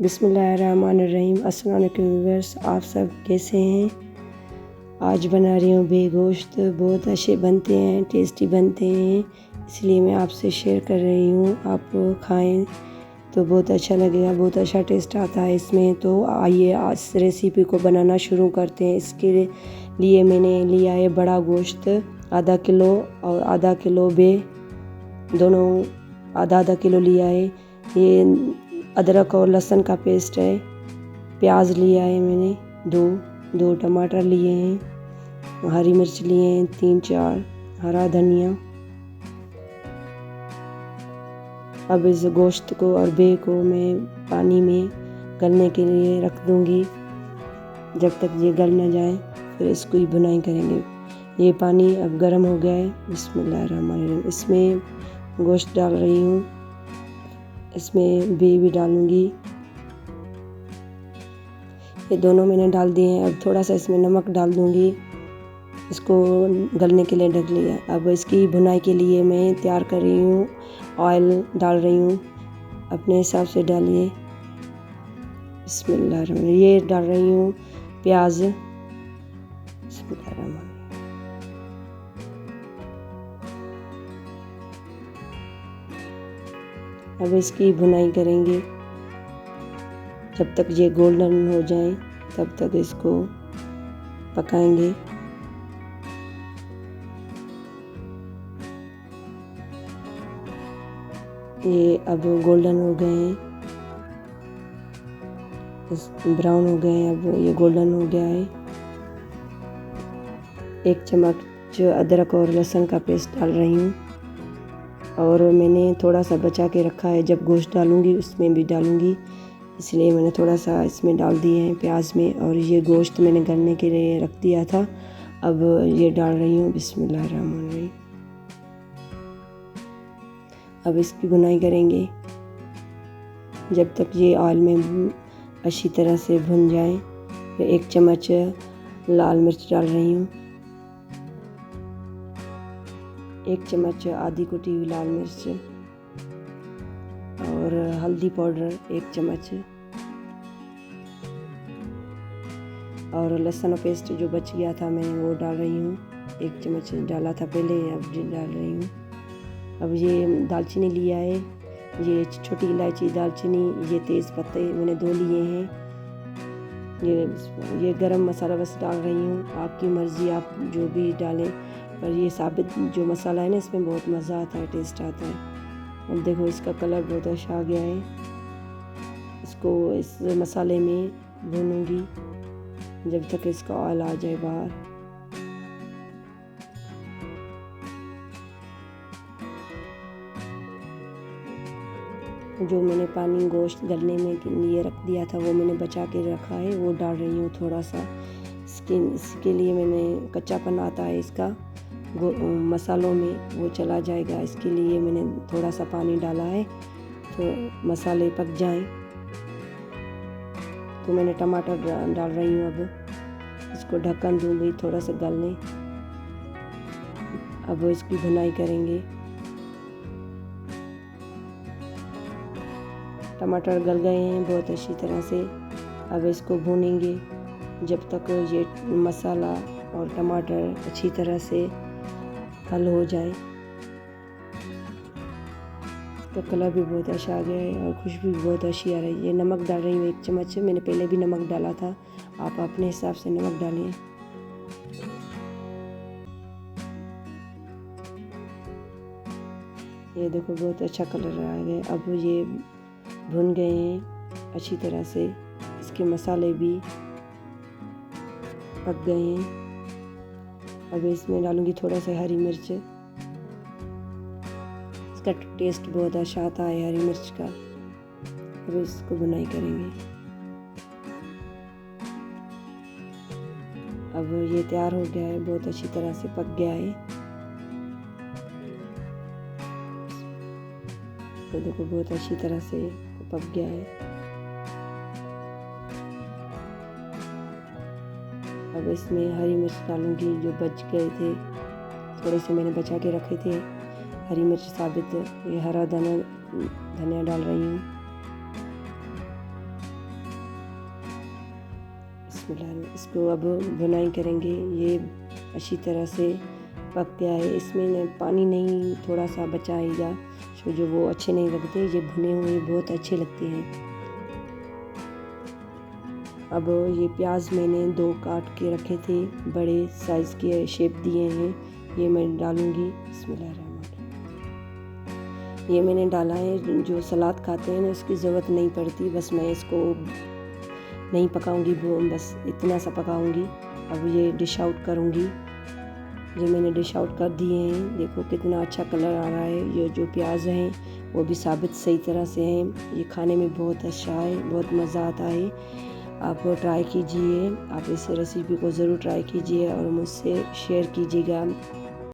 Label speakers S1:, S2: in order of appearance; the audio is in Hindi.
S1: बिस्मिल्लाहिर्रहमानिर्रहीम। अस्सलाम वालेकुम व्यूअर्स, आप सब कैसे हैं। आज बना रही हूँ बे गोश्त। बहुत अच्छे बनते हैं, टेस्टी बनते हैं, इसलिए मैं आपसे शेयर कर रही हूँ। आप खाएं तो बहुत अच्छा लगेगा, बहुत अच्छा टेस्ट आता है इसमें। तो आइए आज इस रेसिपी को बनाना शुरू करते हैं। इसके लिए मैंने लिया है बड़ा गोश्त आधा किलो और आधा किलो बे, दोनों आधा आधा किलो लिया है। ये अदरक और लहसुन का पेस्ट है। प्याज लिया है मैंने दो टमाटर लिए हैं, हरी मिर्च लिए हैं 3-4, हरा धनिया। अब इस गोश्त को और बे को मैं पानी में गलने के लिए रख दूंगी जब तक ये गल न जाए, फिर इसको ही बुनाई करेंगे। ये पानी अब गर्म हो गया है। बिस्मिल्लाहिर्रहमानिर्रहीम। इसमें गोश्त डाल रही हूँ, इसमें बे भी डालूंगी। ये दोनों मैंने डाल दिए हैं। अब थोड़ा सा इसमें नमक डाल दूंगी, इसको गलने के लिए ढक लिया। अब इसकी भुनाई के लिए मैं तैयार कर रही हूँ, ऑयल डाल रही हूँ, अपने हिसाब से डालिए। बिस्मिल्लाहिर्रहमानिर्रहीम। ये डाल रही हूँ प्याज। बिस्मिल्लाहिर्रहमानिर्रहीम। अब इसकी भुनाई करेंगे जब तक ये गोल्डन हो जाए, तब तक इसको पकाएंगे। ये अब गोल्डन हो गए हैं, ब्राउन हो गए हैं। अब ये गोल्डन हो गया है। 1 चम्मच अदरक और लहसुन का पेस्ट डाल रही हूँ, और मैंने थोड़ा सा बचा के रखा है, जब गोश्त डालूंगी उसमें भी डालूंगी, इसलिए मैंने थोड़ा सा इसमें डाल दिए हैं प्याज में। और ये गोश्त मैंने गलने के लिए रख दिया था, अब ये डाल रही हूँ। बिस्मिल्लाहिर्रहमानिर्रहीम। अब इसकी भुनाई करेंगे जब तक ये ऑयल में अच्छी तरह से भुन जाए। फिर 1 चम्मच लाल मिर्च डाल रही हूँ, 1 चम्मच आधी कुटी हुई लाल मिर्च, और हल्दी पाउडर 1 चम्मच, और लहसुन पेस्ट जो बच गया था मैं वो डाल रही हूँ। 1 चम्मच डाला था पहले, अब डाल रही हूँ। अब ये दालचीनी लिया है, ये छोटी इलायची, दालचीनी, ये तेज़ पत्ते मैंने 2 लिए हैं। ये गरम मसाला बस डाल रही हूँ, आपकी मर्ज़ी, आप जो भी डालें। पर ये साबित जो मसाला है ना, इसमें बहुत मज़ा आता है, टेस्ट आता है। अब देखो इसका कलर बहुत अच्छा आ गया है। इसको इस मसाले में भूनूंगी जब तक इसका ऑयल आ जाए बाहर। जो मैंने पानी गोश्त गलने में लिए रख दिया था, वो मैंने बचा के रखा है, वो डाल रही हूँ थोड़ा सा। इसके लिए मैंने कच्चापन आता है इसका मसालों में, वो चला जाएगा, इसके लिए मैंने थोड़ा सा पानी डाला है तो मसाले पक जाएं। तो मैंने टमाटर डाल रही हूँ। अब इसको ढक्कन दूंगी थोड़ा सा गलने। अब इसकी भुनाई करेंगे। टमाटर गल गए हैं बहुत अच्छी तरह से। अब इसको भूनेंगे जब तक ये मसाला और टमाटर अच्छी तरह से हल हो जाए। इसका कलर भी बहुत अच्छा आ गया है और खुशबू भी बहुत अच्छी आ रही है। ये नमक डाल रही हूँ 1 चम्मच, मैंने पहले भी नमक डाला था, आप अपने हिसाब से नमक डालिए। ये देखो बहुत अच्छा कलर आ गया। अब ये भुन गए हैं अच्छी तरह से, इसके मसाले भी पक गए हैं। अब इसमें डालूंगी थोड़ा सा हरी मिर्च, इसका टेस्ट बहुत अच्छा आता है हरी मिर्च का। अब इसको भुनाई करेंगे। अब ये तैयार हो गया है, बहुत अच्छी तरह से पक गया है। तो देखो बहुत अच्छी तरह से पक गया है। अब इसमें हरी मिर्च डालूंगी, जो बच गए थे, थोड़े से मैंने बचा के रखे थे हरी मिर्च साबित। ये हरा धनिया डाल रही हूँ। बिस्मिल्लाह। इसको अब भुनाई करेंगे। ये अच्छी तरह से पक गया है। इसमें न पानी नहीं थोड़ा सा बचाएगा, सो जो वो अच्छे नहीं लगते। ये भुने हुए बहुत अच्छे लगते हैं। अब ये प्याज मैंने 2 काट के रखे थे, बड़े साइज़ के शेप दिए हैं, ये मैं डालूँगी। बिस्मिल्लाहिर्रहमानिर्रहीम। ये मैंने डाला है। जो सलाद खाते हैं ना उसकी ज़रूरत नहीं पड़ती, बस मैं इसको नहीं पकाऊंगी, वो बस इतना सा पकाऊंगी। अब ये डिश आउट करूंगी। ये मैंने डिश आउट कर दिए हैं। देखो कितना अच्छा कलर आ रहा है। ये जो प्याज हैं वो भी साबित सही तरह से हैं। ये खाने में बहुत अच्छा है, बहुत मज़ा आता है। आप ट्राई कीजिए, आप इस रेसिपी को ज़रूर ट्राई कीजिए और मुझसे शेयर कीजिएगा।